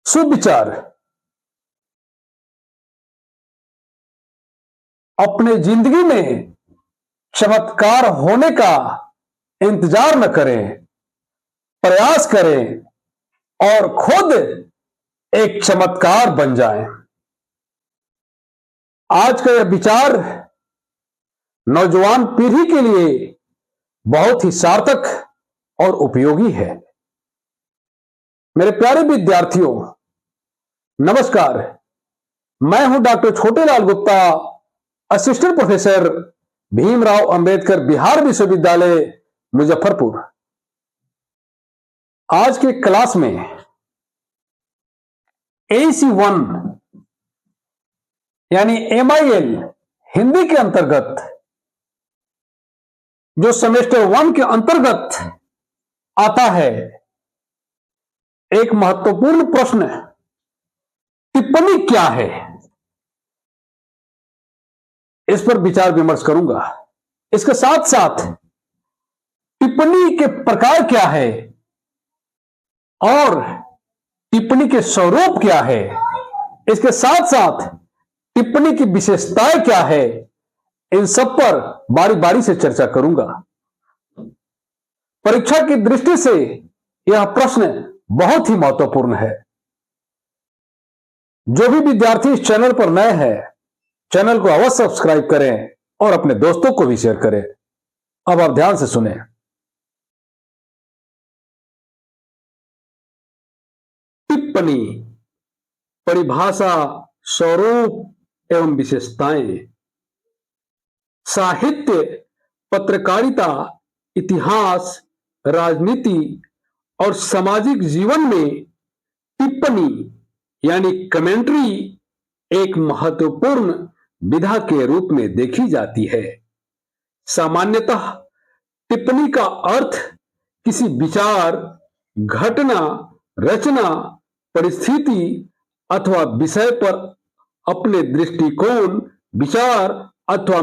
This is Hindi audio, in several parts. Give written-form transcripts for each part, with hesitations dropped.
सुविचार अपने जिंदगी में चमत्कार होने का इंतजार न करें, प्रयास करें और खुद एक चमत्कार बन जाएं। आज का यह विचार नौजवान पीढ़ी के लिए बहुत ही सार्थक और उपयोगी है। मेरे प्यारे विद्यार्थियों, नमस्कार। मैं हूं doctor Chhotelal Gupta, assistant professor Bhimrao Ambedkar Bihar विश्वविद्यालय मुजफ्फरपुर। आज के क्लास में AC1 यानी MIL हिंदी के अंतर्गत जो सेमेस्टर 1 के अंतर्गत आता है, एक महत्वपूर्ण प्रश्न टिप्पणी क्या है, इस पर विचार विमर्श करूंगा। इसके साथ साथ टिप्पणी के प्रकार क्या है और टिप्पणी के स्वरूप क्या है, इसके साथ साथ टिप्पणी की विशेषताएं क्या है, इन सब पर बारी बारी से चर्चा करूंगा। परीक्षा की दृष्टि से यह प्रश्न बहुत ही महत्वपूर्ण है। जो भी विद्यार्थी इस चैनल पर नए हैं, चैनल को अवश्य सब्सक्राइब करें और अपने दोस्तों को भी शेयर करें। अब आप ध्यान से सुने। टिप्पणी, परिभाषा, स्वरूप एवं विशेषताएं। साहित्य, पत्रकारिता, इतिहास, राजनीति और सामाजिक जीवन में टिप्पणी यानी कमेंट्री एक महत्वपूर्ण विधा के रूप में देखी जाती है। सामान्यतः टिप्पणी का अर्थ किसी विचार, घटना, रचना, परिस्थिति अथवा विषय पर अपने दृष्टिकोण, विचार अथवा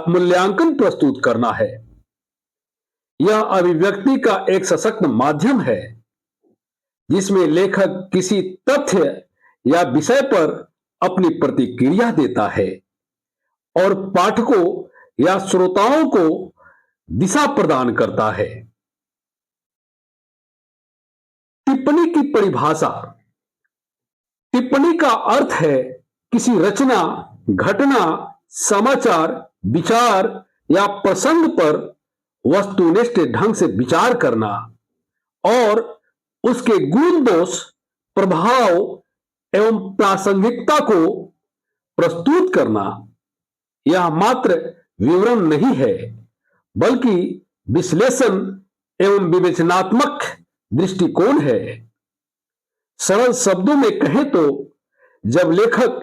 मूल्यांकन प्रस्तुत करना है। यह अभिव्यक्ति का एक सशक्त माध्यम है जिसमें लेखक किसी तथ्य या विषय पर अपनी प्रतिक्रिया देता है और पाठकों या श्रोताओं को दिशा प्रदान करता है। टिप्पणी की परिभाषा। टिप्पणी का अर्थ है किसी रचना, घटना, समाचार, विचार या प्रसंग पर वस्तुनिष्ठ ढंग से विचार करना और उसके गुण दोष, प्रभाव एवं प्रासंगिकता को प्रस्तुत करना। यह मात्र विवरण नहीं है, बल्कि विश्लेषण एवं विवेचनात्मक दृष्टिकोण है। सरल शब्दों में कहें तो जब लेखक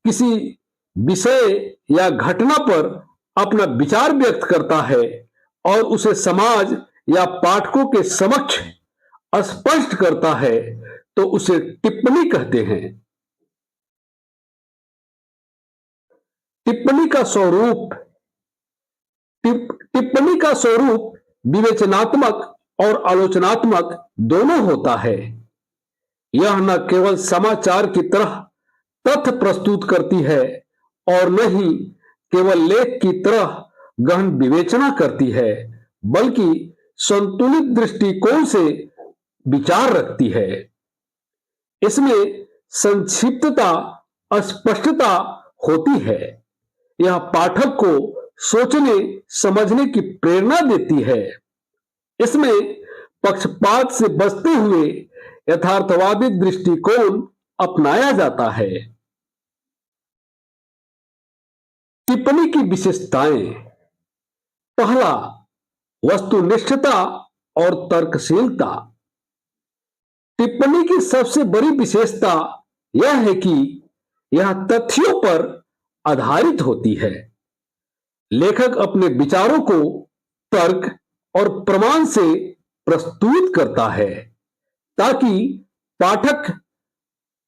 किसी विषय या घटना पर अपना विचार व्यक्त करता है और उसे समाज या पाठकों के समक्ष स्पष्ट करता है तो उसे टिप्पणी कहते हैं। टिप्पणी का स्वरूप। टिप्पणी का स्वरूप विवेचनात्मक और आलोचनात्मक दोनों होता है। यह न केवल समाचार की तरह तथ्य प्रस्तुत करती है और न ही केवल लेख की तरह गहन विवेचना करती है, बल्कि संतुलित दृष्टिकोण से विचार रखती है। इसमें संक्षिप्तता, स्पष्टता होती है। यह पाठक को सोचने समझने की प्रेरणा देती है। इसमें पक्षपात से बचते हुए यथार्थवादी दृष्टिकोण अपनाया जाता है। टिप्पणी की विशेषताएं। पहला, वस्तुनिष्ठता और तर्कशीलता। टिप्पणी की सबसे बड़ी विशेषता यह है कि यह तथ्यों पर आधारित होती है। लेखक अपने विचारों को तर्क और प्रमाण से प्रस्तुत करता है ताकि पाठक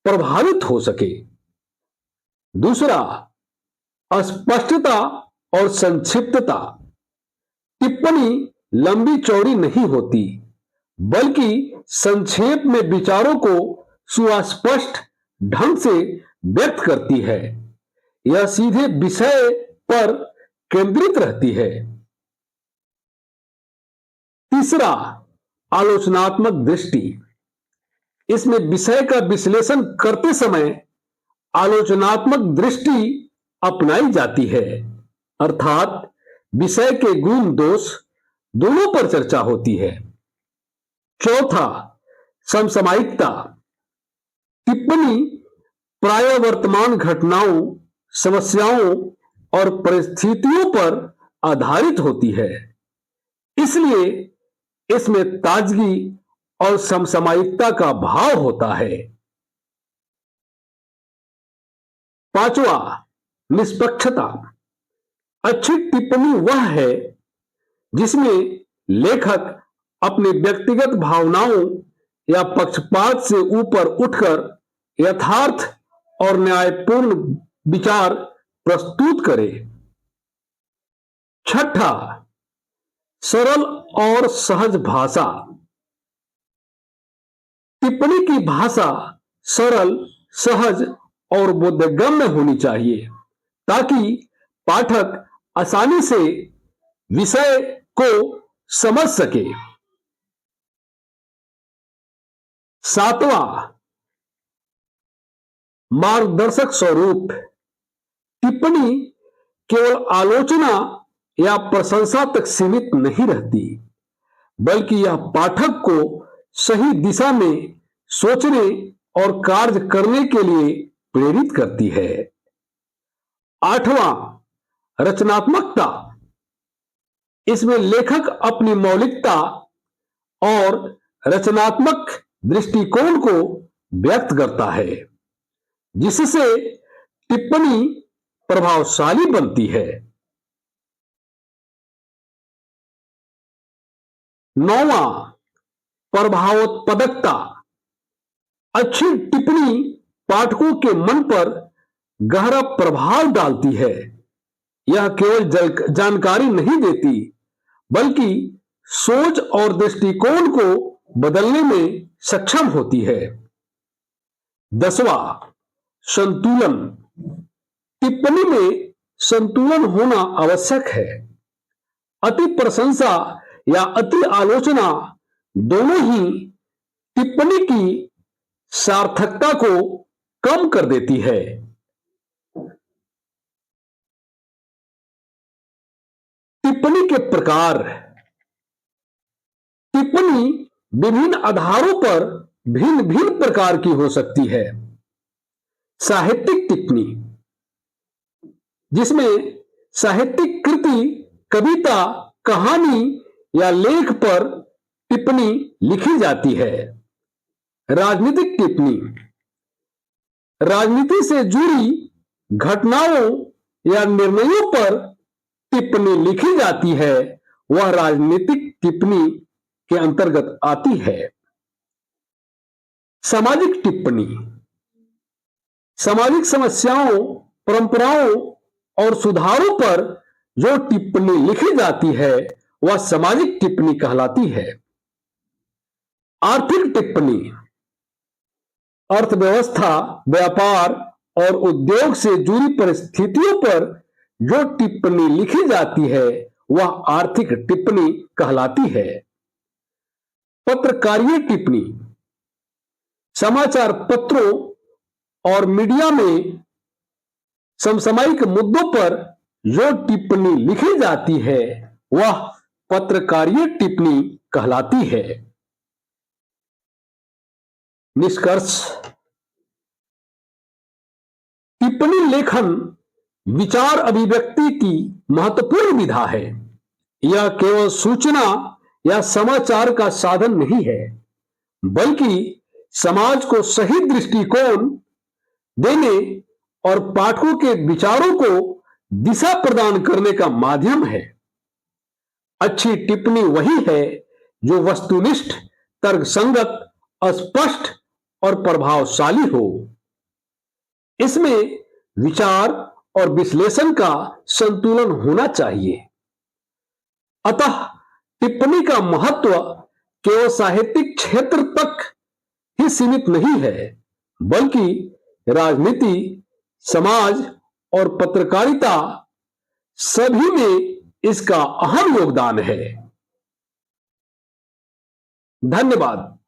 प्रभावित हो सके। दूसरा, स्पष्टता और संक्षिप्तता। टिप्पणी लंबी चौड़ी नहीं होती, बल्कि संक्षेप में विचारों को सुस्पष्ट ढंग से व्यक्त करती है। यह सीधे विषय पर केंद्रित रहती है। तीसरा, आलोचनात्मक दृष्टि। इसमें विषय का विश्लेषण करते समय आलोचनात्मक दृष्टि अपनाई जाती है, अर्थात विषय के गुण दोष दोनों पर चर्चा होती है। चौथा, समसामयिकता। टिप्पणी प्राय वर्तमान घटनाओं, समस्याओं और परिस्थितियों पर आधारित होती है, इसलिए इसमें ताजगी और समसामयिकता का भाव होता है। पांचवा, निष्पक्षता। अच्छी टिप्पणी वह है जिसमें लेखक अपनी व्यक्तिगत भावनाओं या पक्षपात से ऊपर उठकर यथार्थ और न्यायपूर्ण विचार प्रस्तुत करे। छठा, सरल और सहज भाषा। टिप्पणी की भाषा सरल, सहज और बोधगम्य होनी चाहिए ताकि पाठक आसानी से विषय को समझ सके। सातवां, मार्गदर्शक स्वरूप। टिप्पणी केवल आलोचना या प्रशंसा तक सीमित नहीं रहती, बल्कि यह पाठक को सही दिशा में सोचने और कार्य करने के लिए प्रेरित करती है। आठवां, रचनात्मकता। इसमें लेखक अपनी मौलिकता और रचनात्मक दृष्टिकोण को व्यक्त करता है, जिससे टिप्पणी प्रभावशाली बनती है। नौवां, प्रभावोत्पादकता। अच्छी टिप्पणी पाठकों के मन पर गहरा प्रभाव डालती है। यह केवल जानकारी नहीं देती, बल्कि सोच और दृष्टिकोण को बदलने में सक्षम होती है। 10वां, संतुलन। टिप्पणी में संतुलन होना आवश्यक है। अति प्रशंसा या अति आलोचना दोनों ही टिप्पणी की सार्थकता को कम कर देती है। टिप्पणी के प्रकार। टिप्पणी विभिन्न आधारों पर भिन्न भिन्न प्रकार की हो सकती है। साहित्यिक टिप्पणी, जिसमें साहित्यिक कृति, कविता, कहानी या लेख पर टिप्पणी लिखी जाती है। राजनीतिक टिप्पणी, राजनीति से जुड़ी घटनाओं या निर्णयों पर टिप्पणी लिखी जाती है, वह राजनीतिक टिप्पणी के अंतर्गत आती है। सामाजिक टिप्पणी, सामाजिक समस्याओं, परंपराओं और सुधारों पर जो टिप्पणी लिखी जाती है, वह सामाजिक टिप्पणी कहलाती है। आर्थिक टिप्पणी, अर्थव्यवस्था, व्यापार और उद्योग से जुड़ी परिस्थितियों पर जो टिप्पणी लिखी जाती है, वह आर्थिक टिप्पणी कहलाती है। पत्रकारीय टिप्पणी, समाचार पत्रों और मीडिया में समसामयिक मुद्दों पर जो टिप्पणी लिखी जाती है, वह पत्रकारीय टिप्पणी कहलाती है। निष्कर्ष। टिप्पणी लेखन विचार अभिव्यक्ति की महत्वपूर्ण विधा है। यह केवल सूचना या समाचार का साधन नहीं है, बल्कि समाज को सही दृष्टिकोण देने और पाठकों के विचारों को दिशा प्रदान करने का माध्यम है। अच्छी टिप्पणी वही है जो वस्तुनिष्ठ, तर्कसंगत, स्पष्ट और प्रभावशाली हो। इसमें विचार और विश्लेषण का संतुलन होना चाहिए। अतः टिप्पणी का महत्व केवल साहित्यिक क्षेत्र तक ही ही सीमित नहीं है, बल्कि राजनीति, समाज और पत्रकारिता सभी में इसका अहम योगदान है। धन्यवाद।